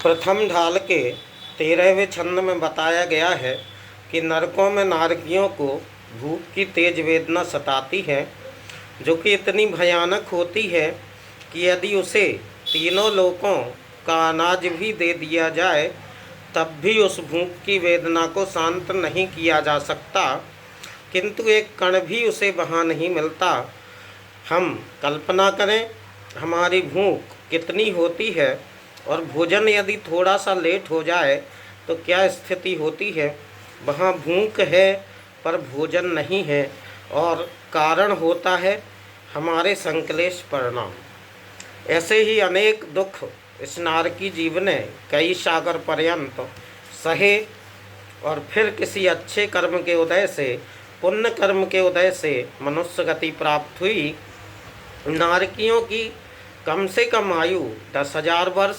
प्रथम ढाल के 13वें छंद में बताया गया है कि नरकों में नारकियों को भूख की तेज वेदना सताती है, जो कि इतनी भयानक होती है कि यदि उसे तीनों लोकों का अनाज भी दे दिया जाए तब भी उस भूख की वेदना को शांत नहीं किया जा सकता, किंतु एक कण भी उसे वहाँ नहीं मिलता। हम कल्पना करें हमारी भूख कितनी होती है और भोजन यदि थोड़ा सा लेट हो जाए तो क्या स्थिति होती है। वहाँ भूख है पर भोजन नहीं है और कारण होता है हमारे संकलेश परिणाम। ऐसे ही अनेक दुख इस नारकी जीव ने कई सागर पर्यंत सहे और फिर किसी अच्छे कर्म के उदय से, पुण्य कर्म के उदय से मनुष्य गति प्राप्त हुई। नारकियों की कम से कम आयु 10,000 वर्ष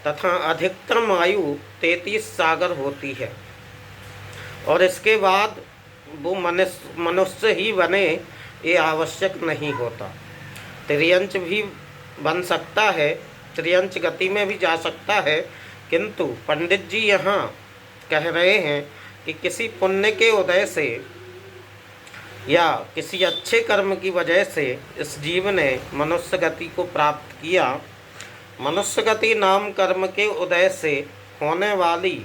तथा अधिकतम आयु 33 सागर होती है और इसके बाद वो मनुष्य ही बने ये आवश्यक नहीं होता। त्रियंच भी बन सकता है, त्रियंच गति में भी जा सकता है, किंतु पंडित जी यहाँ कह रहे हैं कि किसी पुण्य के उदय से या किसी अच्छे कर्म की वजह से इस जीव ने मनुष्य गति को प्राप्त किया। मनुष्य गति नाम कर्म के उदय से होने वाली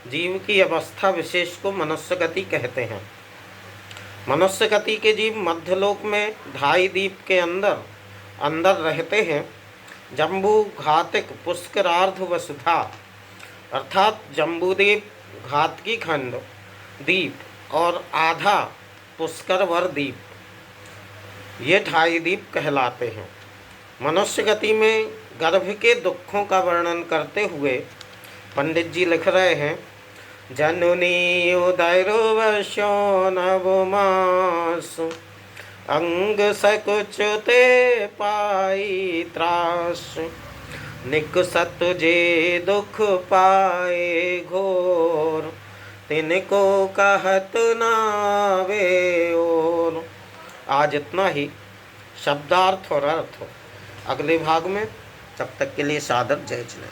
जीव की अवस्था विशेष को मनुष्य गति कहते हैं। मनुष्य गति के जीव मध्यलोक में ढाई द्वीप के अंदर रहते हैं। जम्बू, घातिक, पुष्करार्ध, वसुधा अर्थात जम्बूद्वीप, घातकी खंड द्वीप और आधा पुष्करवर द्वीप, ये ढाई द्वीप कहलाते हैं। मनुष्य गति में गर्भ के दुखों का वर्णन करते हुए पंडित जी लिख रहे हैं, जननी उदयवशो नवमास अंग सकुचते पाई त्रास निकसत जे दुख पाए घोर तिनको कहत नावे और। आज इतना ही शब्दार्थ और अर्थ अगले भाग में। तब तक के लिए सादर जय जय।